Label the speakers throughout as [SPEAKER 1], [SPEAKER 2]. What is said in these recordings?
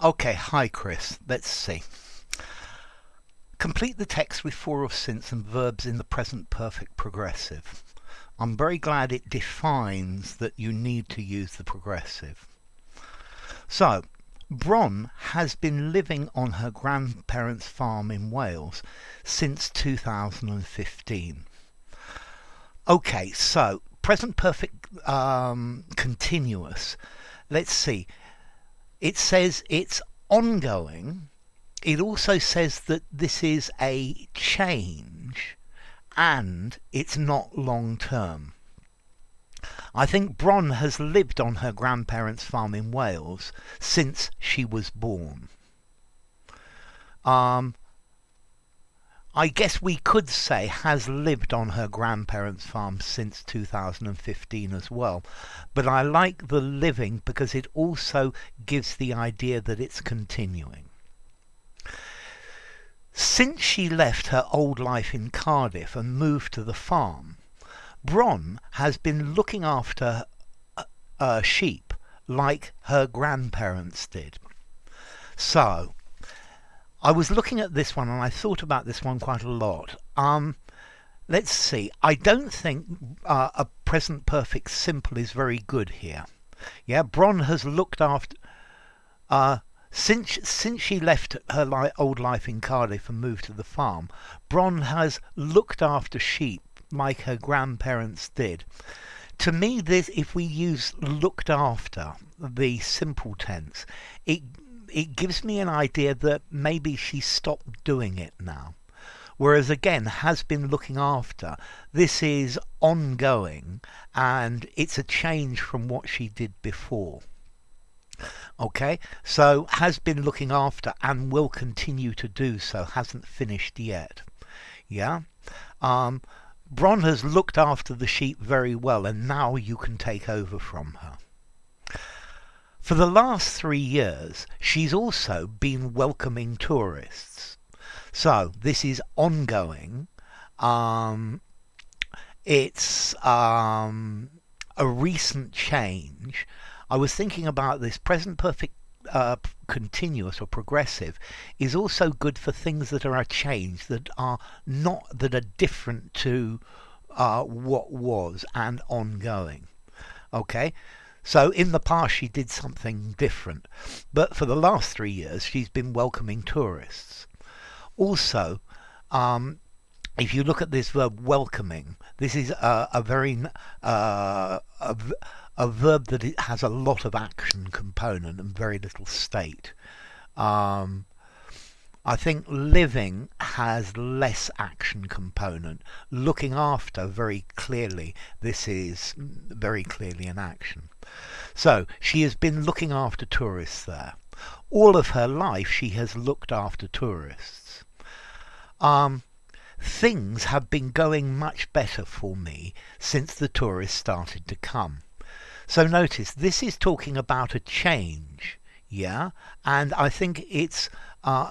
[SPEAKER 1] Okay, hi Chris. Let's see. Complete the text with for or since and verbs in the present perfect progressive. I'm very glad it defines that you need to use the progressive. So, Bron has been living on her grandparents' farm in Wales since 2015. Okay, so present perfect continuous. Let's see. It says it's ongoing. It also says that this is a change and it's not long term. I think Bron has lived on her grandparents' farm in Wales since she was born. Um, I guess we could say has lived on her grandparents' farm since 2015 as well. But I like the living because it also gives the idea that it's continuing. Since she left her old life in Cardiff and moved to the farm, Bron has been looking after sheep like her grandparents did. So, I was looking at this one and I thought about this one quite a lot. Let's see. I don't think a present perfect simple is very good here. Yeah, Bron has looked after. Since she left her old life in Cardiff and moved to the farm, Bron has looked after sheep like her grandparents did. To me, this, if we use looked after, the simple tense, it gives me an idea that maybe she stopped doing it now. Whereas again, has been looking after, this is ongoing and it's a change from what she did before. Okay, so has been looking after and will continue to do so, hasn't finished yet. Yeah? Bron has looked after the sheep very well and now you can take over from her. For the last 3 years, she's also been welcoming tourists. So this is ongoing. It's a recent change. I was thinking about this present perfect continuous or progressive is also good for things that are a change, that are not, that are different to what was and ongoing. Okay, so in the past she did something different, but for the last 3 years she's been welcoming tourists. Also, if you look at this verb welcoming, this is a very a verb that it has a lot of action component and very little state. I think living has less action component. Looking after, very clearly, this is very clearly an action. So she has been looking after tourists there. All of her life she has looked after tourists. Things have been going much better for me since the tourists started to come. So notice, this is talking about a change, yeah? And I think it's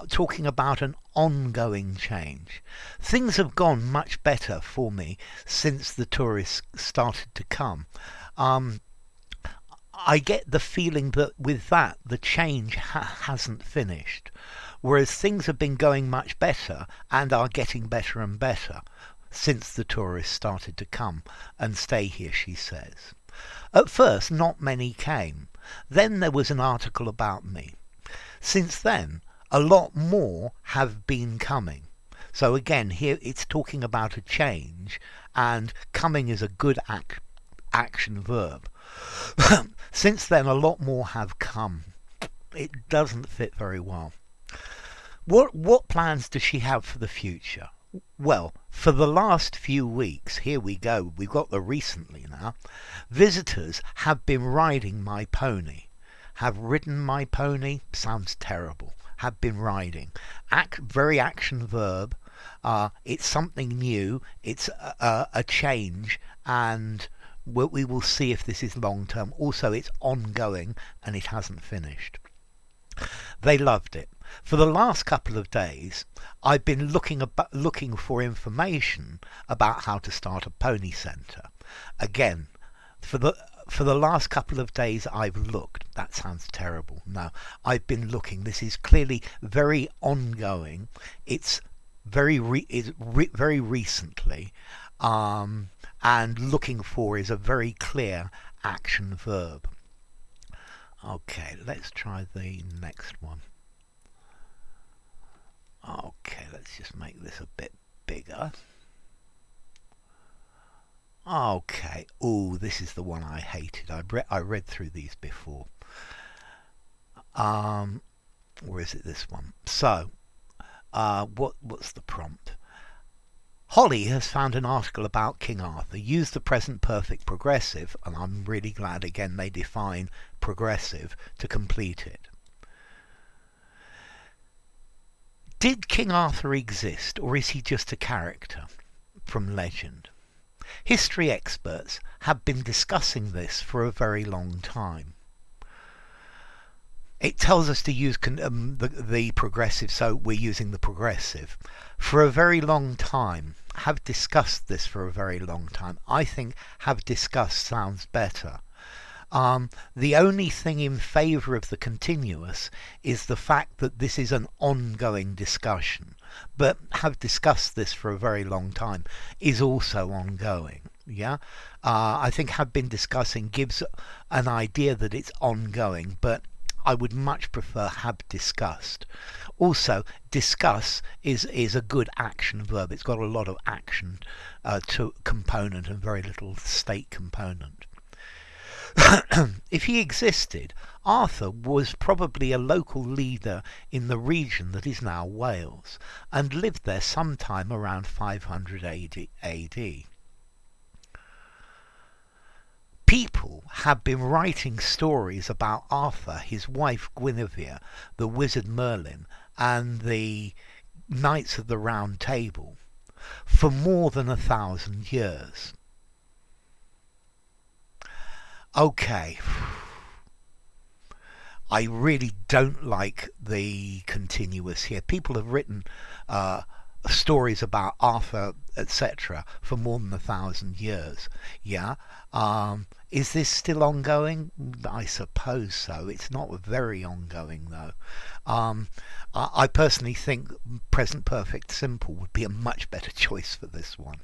[SPEAKER 1] talking about an ongoing change. Things have gone much better for me since the tourists started to come. I get the feeling that with that, the change hasn't finished. Whereas things have been going much better and are getting better and better since the tourists started to come and stay here, she says. At first, not many came. Then there was an article about me. Since then, a lot more have been coming. So again, here it's talking about a change, and coming is a good action verb. Since then, a lot more have come. It doesn't fit very well. What plans does she have for the future? Well, for the last few weeks, here we go, we've got the recently now, visitors have been riding my pony. Have ridden my pony? Sounds terrible. Have been riding. Very action verb. It's something new. It's a change, and we will see if this is long term. Also, it's ongoing and it hasn't finished. They loved it. For the last couple of days, I've been looking for information about how to start a pony centre. Again, For the last couple of days I've looked. That sounds terrible. No, I've been looking. This is clearly very ongoing. It's very recently, and looking for is a very clear action verb. Okay, let's try the next one. Okay, let's just make this a bit bigger. Okay. Oh, this is the one I hated. I read through these before. Or is it this one? So, what's the prompt? Holly has found an article about King Arthur. Use the present perfect progressive, and I'm really glad again they define progressive to complete it. Did King Arthur exist, or is he just a character from legend? History experts have been discussing this for a very long time. It tells us to use the progressive, so we're using the progressive. For a very long time, have discussed this for a very long time. I think have discussed sounds better. The only thing in favour of the continuous is the fact that this is an ongoing discussion. But have discussed this for a very long time is also ongoing. Yeah, I think have been discussing gives an idea that it's ongoing, but I would much prefer have discussed. Also, discuss is a good action verb. It's got a lot of action to component and very little state component. If he existed, Arthur was probably a local leader in the region that is now Wales, and lived there sometime around 500 AD. People have been writing stories about Arthur, his wife Guinevere, the wizard Merlin, and the Knights of the Round Table for more than 1,000 years. Okay, I really don't like the continuous here. People have written stories about Arthur, etc., for more than 1,000 years. Yeah. Is this still ongoing? I suppose so. It's not very ongoing though. I personally think present perfect simple would be a much better choice for this one.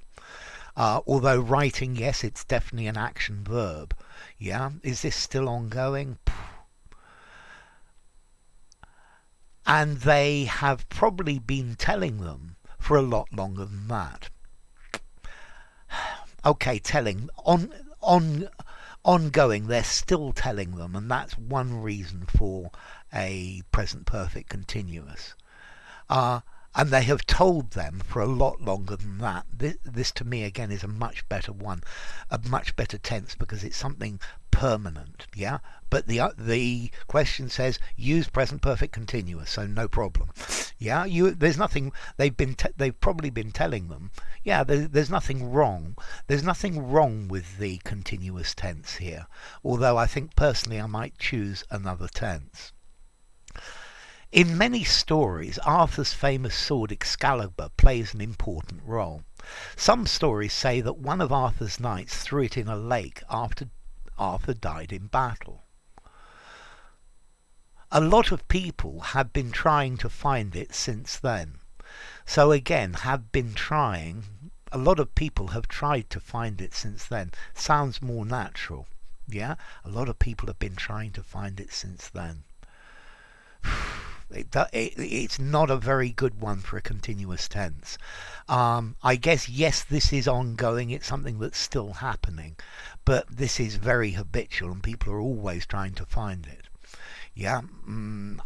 [SPEAKER 1] Although writing, yes, it's definitely an action verb. Yeah, is this still ongoing? And they have probably been telling them for a lot longer than that. Okay, telling ongoing, they're still telling them, and that's one reason for a present perfect continuous. And they have told them for a lot longer than that. This to me again is a much better one, a much better tense, because it's something permanent. Yeah, but the question says use present perfect continuous, so no problem. Yeah, there's nothing they've probably been telling them. Yeah, there's nothing wrong. There's nothing wrong with the continuous tense here. Although I think personally I might choose another tense. In many stories, Arthur's famous sword Excalibur plays an important role. Some stories say that one of Arthur's knights threw it in a lake after Arthur died in battle. A lot of people have been trying to find it since then. So again, have been trying. A lot of people have tried to find it since then. Sounds more natural. Yeah? A lot of people have been trying to find it since then. It's not a very good one for a continuous tense. I guess, yes, this is ongoing. It's something that's still happening. But this is very habitual and people are always trying to find it. Yeah,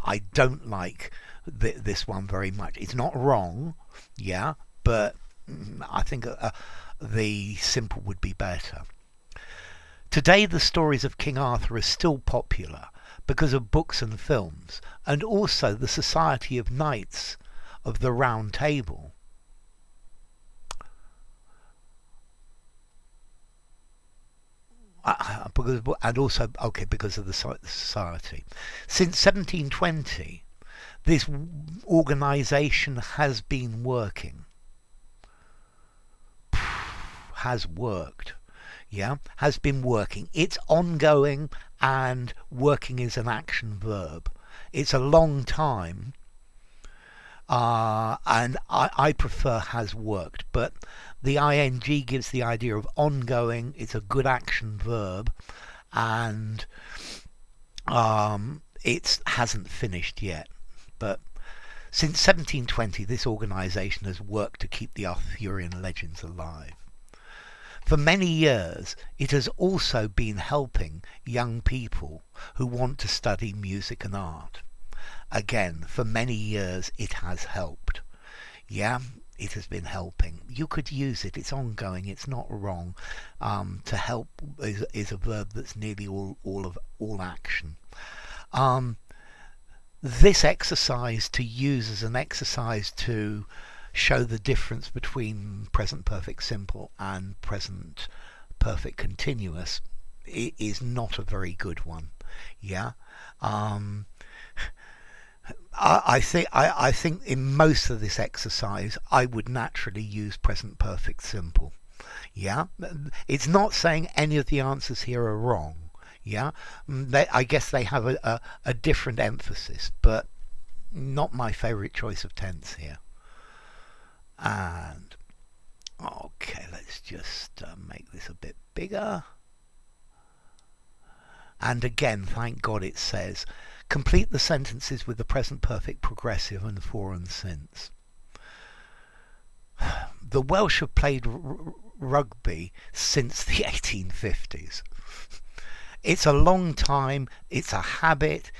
[SPEAKER 1] I don't like this one very much. It's not wrong, yeah, but I think the simple would be better. Today the stories of King Arthur are still popular because of books and films, and also the Society of Knights of the Round Table. Because of the society. Since 1720, this organisation has been working. Has worked. yeah, has been working. It's ongoing, and working is an action verb. It's a long time, and I prefer has worked, but the ing gives the idea of ongoing. It's a good action verb, and it hasn't finished yet. But since 1720, this organisation has worked to keep the Arthurian legends alive. For many years, it has also been helping young people who want to study music and art. Again, for many years, it has helped. Yeah, it has been helping. You could use it. It's ongoing. It's not wrong. To help is a verb that's nearly all action. This exercise to use as an exercise to show the difference between present perfect simple and present perfect continuous is not a very good one. Yeah. I think in most of this exercise I would naturally use present perfect simple. Yeah. It's not saying any of the answers here are wrong. Yeah. I guess they have a different emphasis, but not my favourite choice of tense here. And okay, let's just make this a bit bigger. And again, thank God it says complete the sentences with the present perfect progressive and for and since. The Welsh have played rugby since the 1850s. It's a long time, it's a habit,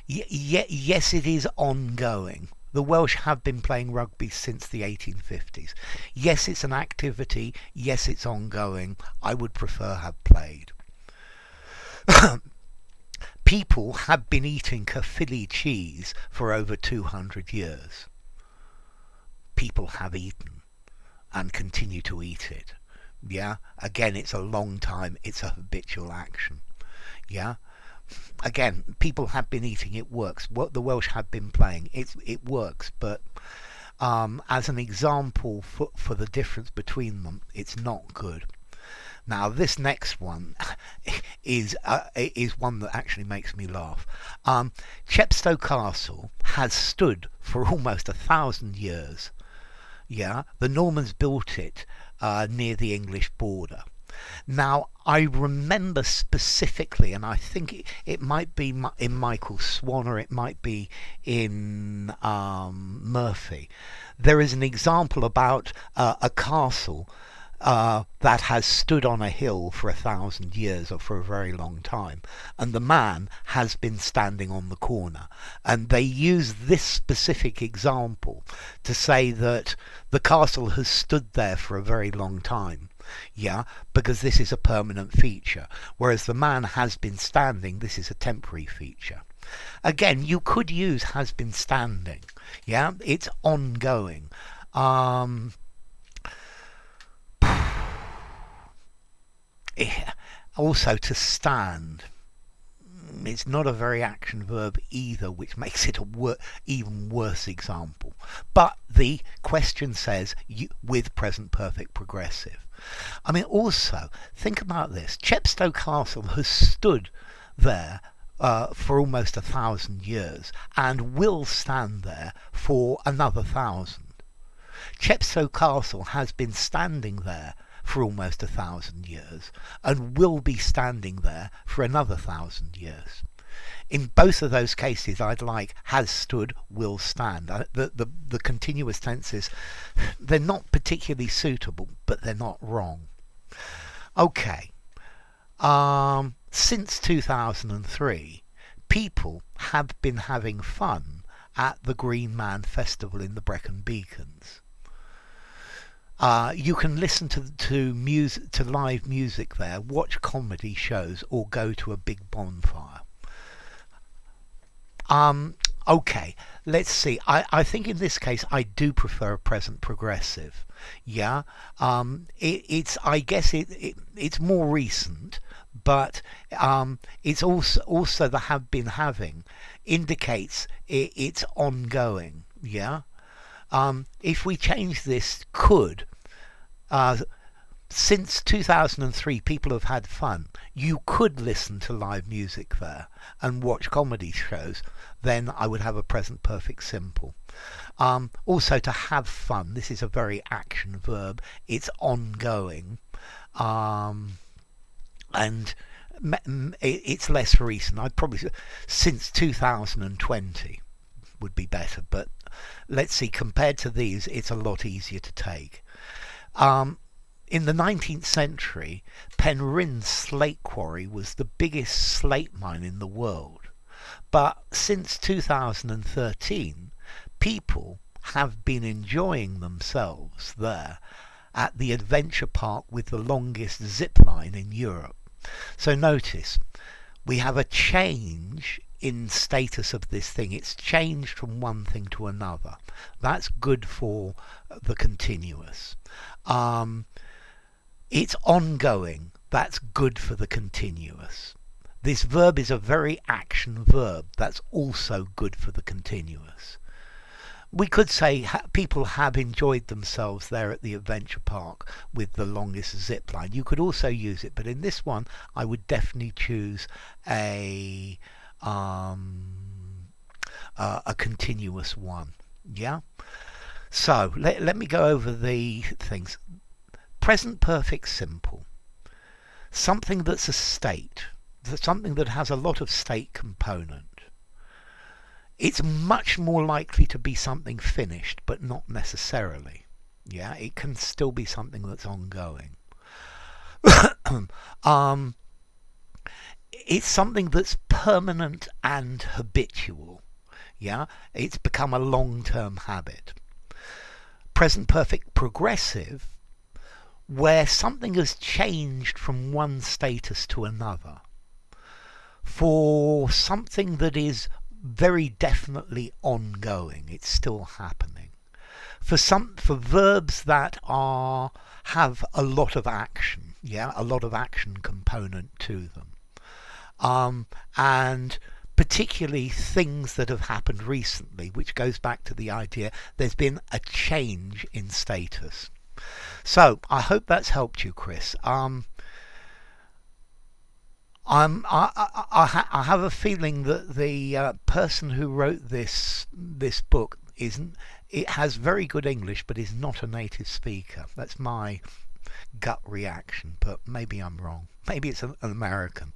[SPEAKER 1] yes, it is ongoing. The Welsh have been playing rugby since the 1850s. Yes, it's an activity, yes, it's ongoing. I would prefer have played. People have been eating Caerphilly cheese for over 200 years. People have eaten and continue to eat it. Yeah, again, it's a long time, it's a habitual action. Yeah, again, people have been eating, it works. What the Welsh have been playing, it works, but as an example for the difference between them, it's not good. Now, this next one is one that actually makes me laugh. Chepstow Castle has stood for almost 1,000 years. Yeah, the Normans built it near the English border. Now, I remember specifically, and I think it might be in Michael Swan or it might be in Murphy. There is an example about a castle that has stood on a hill for 1,000 years or for a very long time, and the man has been standing on the corner, and they use this specific example to say that the castle has stood there for a very long time. Yeah, because this is a permanent feature, whereas the man has been standing, this is a temporary feature. Again, you could use has been standing. Yeah, it's ongoing. Also, to stand, it's not a very action verb either, which makes it a even worse example. But the question says with present perfect progressive. I mean, also, think about this. Chepstow Castle has stood there for almost 1,000 years and will stand there for another 1,000. Chepstow Castle has been standing there for almost 1,000 years and will be standing there for another 1,000 years. In both of those cases, I'd like has stood, will stand. The continuous tenses, they're not particularly suitable, but they're not wrong. Okay. Since 2003, people have been having fun at the Green Man Festival in the Brecon Beacons. You can listen to live music there, watch comedy shows, or go to a big bonfire. Okay, let's see. I think in this case I do prefer a present progressive. Yeah, I guess it's more recent, but it's also the have been having indicates it's ongoing. Yeah. If we change this could Since 2003, people have had fun. You could listen to live music there and watch comedy shows. Then I would have a present perfect simple. Also, to have fun. This is a very action verb. It's ongoing. And it's less recent. I'd probably say since 2020 would be better. But let's see, compared to these, it's a lot easier to take. In the 19th century, Penrhyn slate quarry was the biggest slate mine in the world. But since 2013, people have been enjoying themselves there at the adventure park with the longest zip line in Europe. So notice, we have a change in status of this thing. It's changed from one thing to another. That's good for the continuous. It's ongoing. That's good for the continuous. This verb is a very action verb. That's also good for the continuous. We could say people have enjoyed themselves there at the adventure park with the longest zip line. You could also use it, but in this one, I would definitely choose a continuous one. Yeah. So let me go over the things. Present perfect simple. Something that's a state. Something that has a lot of state component. It's much more likely to be something finished, but not necessarily. Yeah, it can still be something that's ongoing. It's something that's permanent and habitual. Yeah, it's become a long-term habit. Present perfect progressive, where something has changed from one status to another. For something that is very definitely ongoing, it's still happening. For verbs that have a lot of action, yeah, a lot of action component to them, and particularly things that have happened recently, which goes back to the idea there's been a change in status. So I hope that's helped you, Chris. I have a feeling that the person who wrote this book it has very good English, but is not a native speaker. That's my gut reaction, but maybe I'm wrong. Maybe it's an American.